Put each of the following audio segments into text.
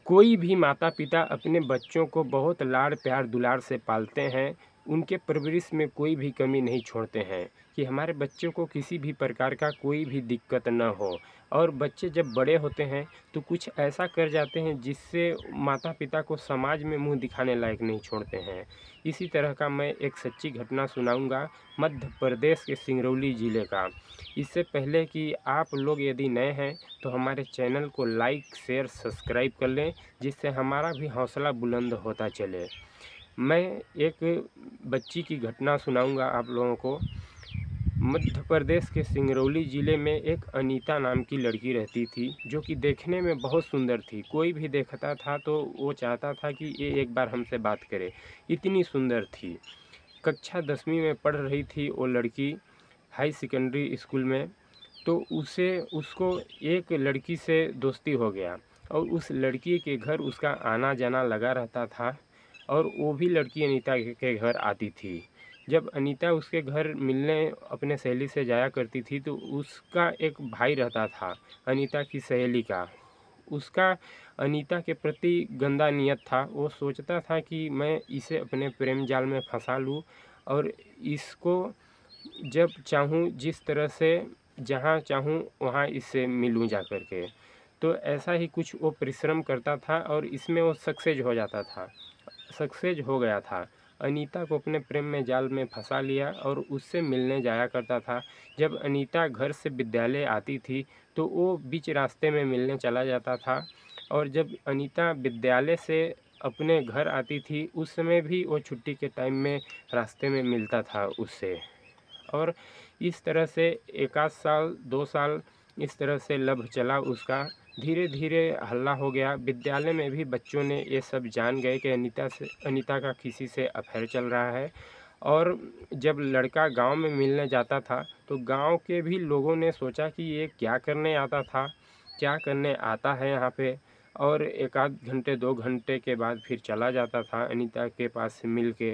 कोई भी माता पिता अपने बच्चों को बहुत लाड़ प्यार दुलार से पालते हैं। उनके परवरिश में कोई भी कमी नहीं छोड़ते हैं कि हमारे बच्चों को किसी भी प्रकार का कोई भी दिक्कत न हो। और बच्चे जब बड़े होते हैं तो कुछ ऐसा कर जाते हैं जिससे माता पिता को समाज में मुंह दिखाने लायक नहीं छोड़ते हैं। इसी तरह का मैं एक सच्ची घटना सुनाऊंगा मध्य प्रदेश के सिंगरौली ज़िले का। इससे पहले कि आप लोग यदि नए हैं तो हमारे चैनल को लाइक शेयर सब्सक्राइब कर लें, जिससे हमारा भी हौसला बुलंद होता चले। मैं एक बच्ची की घटना सुनाऊंगा आप लोगों को। मध्य प्रदेश के सिंगरौली ज़िले में एक अनीता नाम की लड़की रहती थी, जो कि देखने में बहुत सुंदर थी। कोई भी देखता था तो वो चाहता था कि ये एक बार हमसे बात करे, इतनी सुंदर थी। कक्षा 10वीं में पढ़ रही थी वो लड़की, हाई सेकेंडरी स्कूल में। तो उसको एक लड़की से दोस्ती हो गया और उस लड़की के घर उसका आना जाना लगा रहता था और वो भी लड़की अनीता के घर आती थी। जब अनीता उसके घर मिलने अपने सहेली से जाया करती थी तो उसका एक भाई रहता था अनीता की सहेली का। उसका अनीता के प्रति गंदा नियत था। वो सोचता था कि मैं इसे अपने प्रेम जाल में फंसा लूँ और इसको जब चाहूँ जिस तरह से जहाँ चाहूँ वहाँ इससे मिलूँ जा कर के। तो ऐसा ही कुछ वो परिश्रम करता था और इसमें वो सक्सेस हो जाता था, सक्सेस हो गया था। अनीता को अपने प्रेम में जाल में फंसा लिया और उससे मिलने जाया करता था। जब अनीता घर से विद्यालय आती थी तो वो बीच रास्ते में मिलने चला जाता था और जब अनीता विद्यालय से अपने घर आती थी उस समय भी वो छुट्टी के टाइम में रास्ते में मिलता था उससे। और इस तरह से 1 आध साल 2 साल इस तरह से लव चला उसका। धीरे धीरे हल्ला हो गया, विद्यालय में भी बच्चों ने ये सब जान गए कि अनीता का किसी से अफेयर चल रहा है। और जब लड़का गांव में मिलने जाता था तो गांव के भी लोगों ने सोचा कि ये क्या करने आता था, क्या करने आता है यहाँ पे। और 1 आध घंटे 2 घंटे के बाद फिर चला जाता था अनीता के पास मिल के।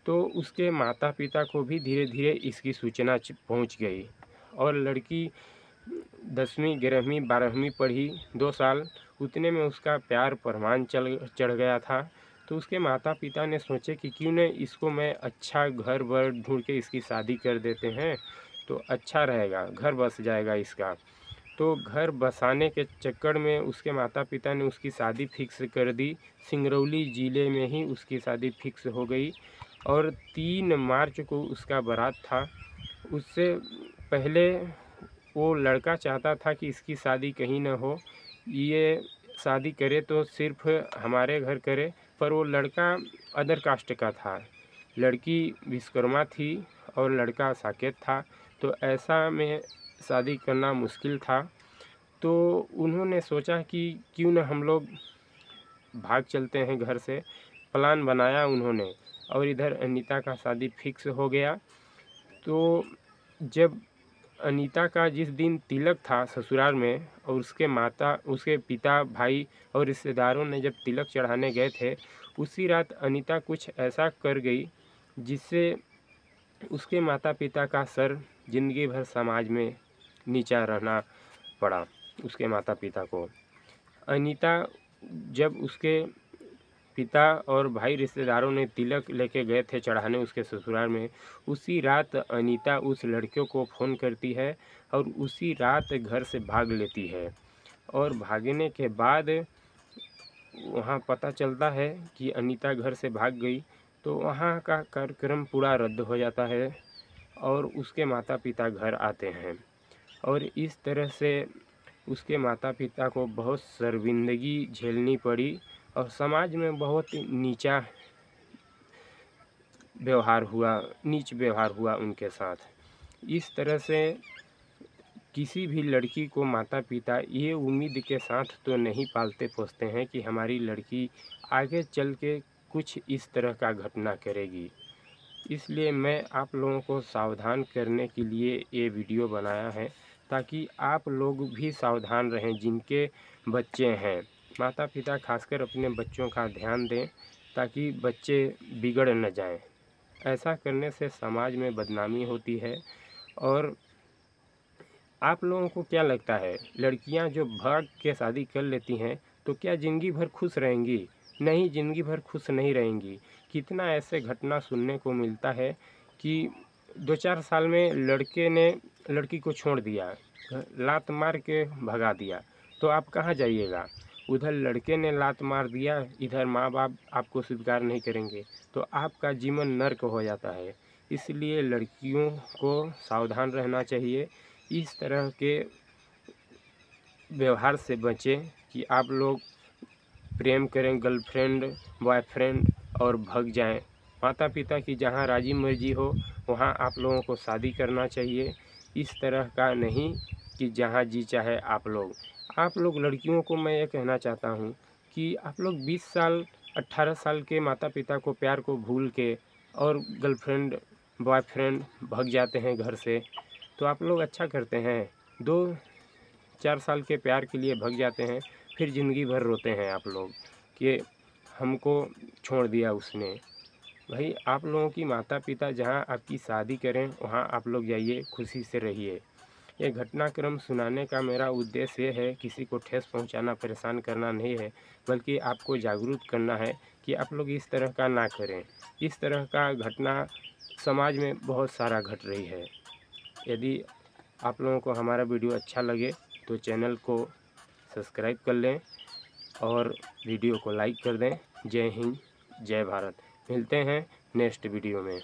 तो उसके माता पिता को भी धीरे धीरे इसकी सूचना पहुंच गई और लड़की 10वीं 11वीं 12वीं पढ़ी 2 साल, उतने में उसका प्यार परवान चढ़ गया था। तो उसके माता पिता ने सोचे कि क्यों न इसको मैं अच्छा घर वर ढूंढ के इसकी शादी कर देते हैं तो अच्छा रहेगा, घर बस जाएगा इसका। तो घर बसाने के चक्कर में उसके माता पिता ने उसकी शादी फिक्स कर दी। सिंगरौली ज़िले में ही उसकी शादी फिक्स हो गई और 3 मार्च को उसका बारात था। उससे पहले वो लड़का चाहता था कि इसकी शादी कहीं न हो, ये शादी करे तो सिर्फ हमारे घर करे। पर वो लड़का अदर कास्ट का था, लड़की विश्वकर्मा थी और लड़का साकेत था। तो ऐसा में शादी करना मुश्किल था। तो उन्होंने सोचा कि क्यों न हम लोग भाग चलते हैं घर से। प्लान बनाया उन्होंने और इधर अनीता का शादी फिक्स हो गया। तो जब अनीता का जिस दिन तिलक था ससुराल में और उसके पिता भाई और रिश्तेदारों ने जब तिलक चढ़ाने गए थे, उसी रात अनीता कुछ ऐसा कर गई जिससे उसके माता पिता का सर ज़िंदगी भर समाज में नीचा रहना पड़ा उसके माता पिता को। अनीता जब उसके पिता और भाई रिश्तेदारों ने तिलक लेके गए थे चढ़ाने उसके ससुराल में, उसी रात अनीता उस लड़के को फ़ोन करती है और उसी रात घर से भाग लेती है। और भागने के बाद वहाँ पता चलता है कि अनीता घर से भाग गई। तो वहाँ का कार्यक्रम पूरा रद्द हो जाता है और उसके माता पिता घर आते हैं और इस तरह से उसके माता पिता को बहुत शर्मिंदगी झेलनी पड़ी और समाज में बहुत नीच व्यवहार हुआ उनके साथ। इस तरह से किसी भी लड़की को माता पिता ये उम्मीद के साथ तो नहीं पालते पोसते हैं कि हमारी लड़की आगे चल के कुछ इस तरह का घटना करेगी। इसलिए मैं आप लोगों को सावधान करने के लिए ये वीडियो बनाया है ताकि आप लोग भी सावधान रहें। जिनके बच्चे हैं, माता पिता खासकर अपने बच्चों का ध्यान दें ताकि बच्चे बिगड़ न जाएं। ऐसा करने से समाज में बदनामी होती है। और आप लोगों को क्या लगता है, लड़कियां जो भाग के शादी कर लेती हैं तो क्या ज़िंदगी भर खुश रहेंगी? नहीं, ज़िंदगी भर खुश नहीं रहेंगी। कितना ऐसे घटना सुनने को मिलता है कि 2-4 साल में लड़के ने लड़की को छोड़ दिया, लात मार के भगा दिया, तो आप कहाँ जाइएगा? उधर लड़के ने लात मार दिया, इधर माँ-बाप आपको स्वीकार नहीं करेंगे, तो आपका जीवन नर्क हो जाता है। इसलिए लड़कियों को सावधान रहना चाहिए, इस तरह के व्यवहार से बचें कि आप लोग प्रेम करें गर्लफ्रेंड, बॉयफ्रेंड और भग जाएं। माता-पिता की जहां राज़ी मर्ज़ी हो वहां आप लोगों को शादी करना चाहिए। इस तरह का नहीं कि जहां जी चाहे आप लोग लड़कियों को मैं ये कहना चाहता हूं कि आप लोग 20 साल, 18 साल के माता-पिता को प्यार को भूल के और गर्लफ्रेंड, बॉयफ्रेंड भग जाते हैं घर से, तो आप लोग अच्छा करते हैं। 2-4 साल के प्यार के लिए भग जाते हैं, फिर ज़िंदगी भर रोते हैं आप लोग कि हमको छोड़ दिया उसने। भाई आप लोगों की माता-पिता जहाँ आपकी शादी करें वहाँ आप लोग जाइए, खुशी से रहिए। ये घटनाक्रम सुनाने का मेरा उद्देश्य ये है किसी को ठेस पहुँचाना, परेशान करना नहीं है, बल्कि आपको जागरूक करना है कि आप लोग इस तरह का ना करें। इस तरह का घटना समाज में बहुत सारा घट रही है। यदि आप लोगों को हमारा वीडियो अच्छा लगे तो चैनल को सब्सक्राइब कर लें और वीडियो को लाइक कर दें। जय हिंद, जय भारत। मिलते हैं नेक्स्ट वीडियो में।